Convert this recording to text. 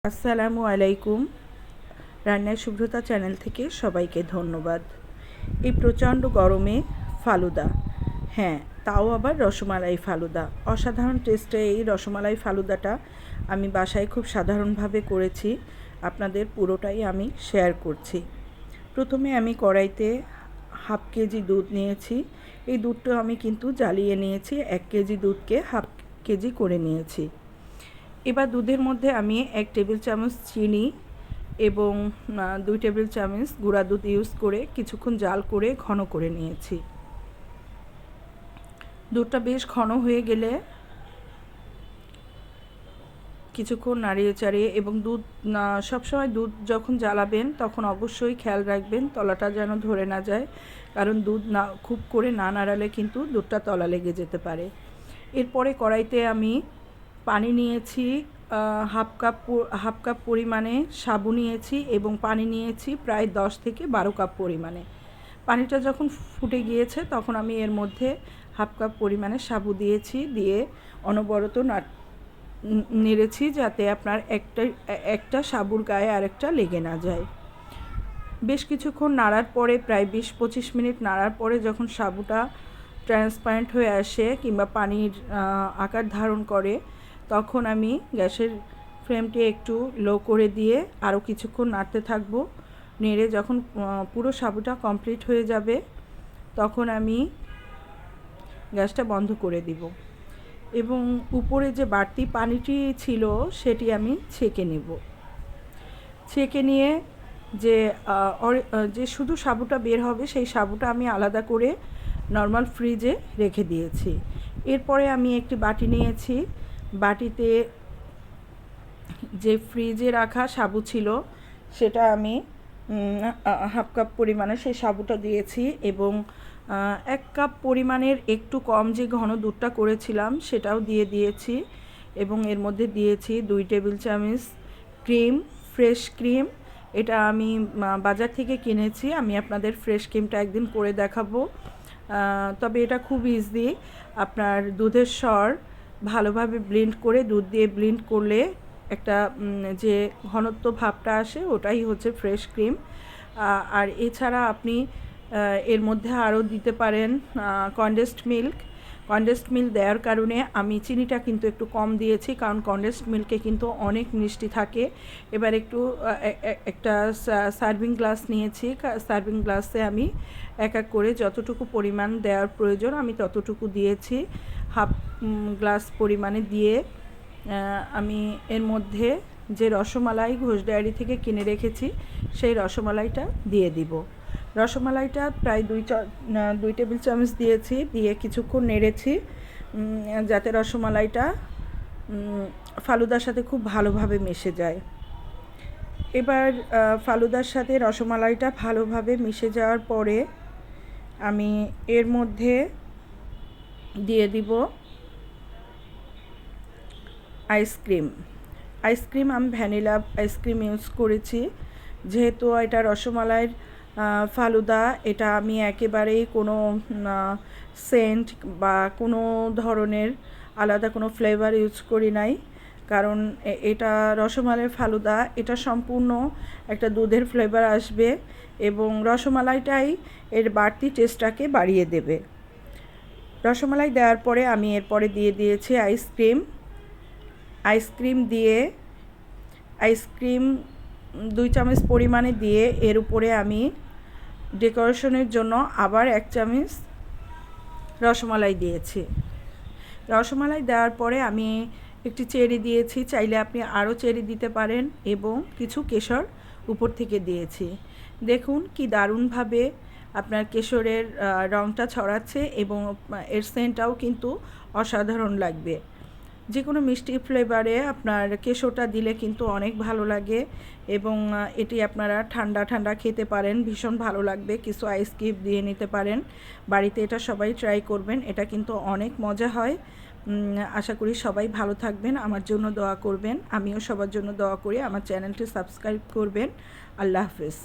আসসালামু আলাইকুম। রান্নার শুভ্রতা চ্যানেল থেকে সবাইকে ধন্যবাদ। এই প্রচণ্ড গরমে ফালুদা, হ্যাঁ তাও আবার রসমালাই ফালুদা, অসাধারণ টেস্টে এই রসমালাই ফালুদাটা আমি বাসায় খুব সাধারণভাবে করেছি। আপনাদের পুরোটাই আমি শেয়ার করছি। প্রথমে আমি কড়াইতে 1/2 কেজি দুধ নিয়েছি। এই দুধটা আমি কিন্তু জ্বালিয়ে নিয়েছি, 1 কেজি দুধকে 1/2 কেজি করে নিয়েছি। এবার দুধের মধ্যে আমি 1 টেবিল চামচ চিনি এবং 2 টেবিল চামচ গুঁড়া দুধ ইউজ করে কিছুক্ষণ জাল করে ঘন করে নিয়েছি। দুধটা বেশ ঘন হয়ে গেলে কিছুক্ষণ নাড়িয়ে চাড়িয়ে এবং দুধ সবসময় দুধ যখন জ্বালাবেন তখন অবশ্যই খেয়াল রাখবেন তলাটা যেন ধরে না যায়, কারণ দুধ না খুব করে না নাড়ালে কিন্তু দুধটা তলা লেগে যেতে পারে। এরপরে কড়াইতে আমি পানি নিয়েছি, হাফ কাপ পরিমাণে সাবু নিয়েছি এবং পানি নিয়েছি প্রায় 10 থেকে 12 কাপ পরিমাণে। পানিটা যখন ফুটে গিয়েছে তখন আমি এর মধ্যে 1/2 কাপ পরিমাণে সাবু দিয়েছি, দিয়ে অনবরত নেড়েছি যাতে আপনার একটা সাবুর গায়ে আরেকটা লেগে না যায়। বেশ কিছুক্ষণ নাড়ার পরে প্রায় 20-25 মিনিট নাড়ার পরে যখন সাবুটা ট্রান্সপারেন্ট হয়ে আসে কিংবা পানির আকার ধারণ করে, তখন আমি গ্যাসের ফ্লেমটি একটু লো করে দিয়ে আরও কিছুক্ষণ নাড়তে থাকবো। নেড়ে যখন পুরো সাবুটা কমপ্লিট হয়ে যাবে তখন আমি গ্যাসটা বন্ধ করে দিব এবং উপরে যে বাড়তি পানিটি ছিল সেটি আমি ছেঁকে নেব। ছেঁকে নিয়ে যে শুধু সাবুটা বের হবে সেই সাবুটা আমি আলাদা করে নর্মাল ফ্রিজে রেখে দিয়েছি। এরপরে আমি একটি বাটি নিয়েছি, বাটিতে যে ফ্রিজে রাখা সাবু ছিল সেটা আমি 1/2 কাপ পরিমাণে সেই সাবুটা দিয়েছি এবং 1 কাপ পরিমাণের একটু কম যে ঘন দুধটা করেছিলাম সেটাও দিয়ে দিয়েছি এবং এর মধ্যে দিয়েছি 2 টেবিল চামচ ক্রিম, ফ্রেশ ক্রিম। এটা আমি বাজার থেকে কিনেছি, আমি আপনাদের ফ্রেশ ক্রিমটা একদিন করে দেখাবো। তবে এটা খুব ইজি, আপনার দুধের স্বর ভালোভাবে ব্লেন্ড করে দুধ দিয়ে ব্লেন্ড করলে একটা যে ঘনত্ব ভাবটা আসে ওটাই হচ্ছে ফ্রেশ ক্রিম। আর এছাড়া আপনি এর মধ্যে আরও দিতে পারেন কনডেন্সড মিল্ক। কনডেন্সড মিল্ক দেওয়ার কারণে আমি চিনিটা কিন্তু একটু কম দিয়েছি, কারণ কনডেন্সড মিল্কে কিন্তু অনেক মিষ্টি থাকে। এবার একটা সার্ভিং গ্লাস নিয়েছি, সার্ভিং গ্লাসে আমি এক করে যতটুকু পরিমাণ দেওয়ার প্রয়োজন আমি ততটুকু দিয়েছি। 1/2 গ্লাস পরিমাণে দিয়ে আমি এর মধ্যে যে রসমালাই ঘোষ ডায়েরি থেকে কিনে রেখেছি সেই রসমালাইটা দিয়ে দিব। রসমালাইটা প্রায় 2 টেবিল চামচ দিয়েছি, দিয়ে কিছুক্ষণ নেড়েছি যাতে রসমালাইটা ফালুদার সাথে খুব ভালোভাবে মিশে যায়। এবার ফালুদার সাথে রসমালাইটা ভালোভাবে মিশে যাওয়ার পরে আমি এর মধ্যে দিয়ে দিব আইসক্রিম। আমি ভ্যানিলা আইসক্রিম ইউজ করেছি, যেহেতু এটা রসমালাইয়ের ফালুদা। এটা আমি একেবারেই কোনো সেন্ট বা কোনো ধরনের আলাদা কোনো ফ্লেভার ইউজ করি নাই, কারণ এটা রসমালাইয়ের ফালুদা, এটা সম্পূর্ণ একটা দুধের ফ্লেভার আসবে এবং রসমালাইটাই এর বাড়তি টেস্টটাকে বাড়িয়ে দেবে। রসমালাই দেওয়ার পরে আমি এরপরে দিয়ে দিয়েছি আইসক্রিম দিয়ে 2 চামচ পরিমাণে দিয়ে এর উপরে আমি ডেকোরেশনের জন্য আবার 1 চামচ রসমালাই দিয়েছি। রসমালাই দেওয়ার পরে আমি একটি চেরি দিয়েছি, চাইলে আপনি আরও চেরি দিতে পারেন, এবং কিছু কেশর উপর থেকে দিয়েছি। দেখুন কি দারুণভাবে আপনার কেশরের রঙটা ছড়াচ্ছে এবং এর সেন্টটাও কিন্তু অসাধারণ লাগবে। যে কোনো মিষ্টি ফ্লেভারে আপনার কেশরটা দিলে কিন্তু অনেক ভালো লাগে এবং এটি আপনারা ঠান্ডা ঠান্ডা খেতে পারেন, ভীষণ ভালো লাগবে। কিছু আইস কিউব দিয়ে নিতে পারেন। বাড়িতে এটা সবাই ট্রাই করবেন, এটা কিন্তু অনেক মজা হয়। আশা করি সবাই ভালো থাকবেন, আমার জন্য দোয়া করবেন, আমিও সবার জন্য দোয়া করি। আমার চ্যানেলটি সাবস্ক্রাইব করবেন। আল্লাহ হাফেজ।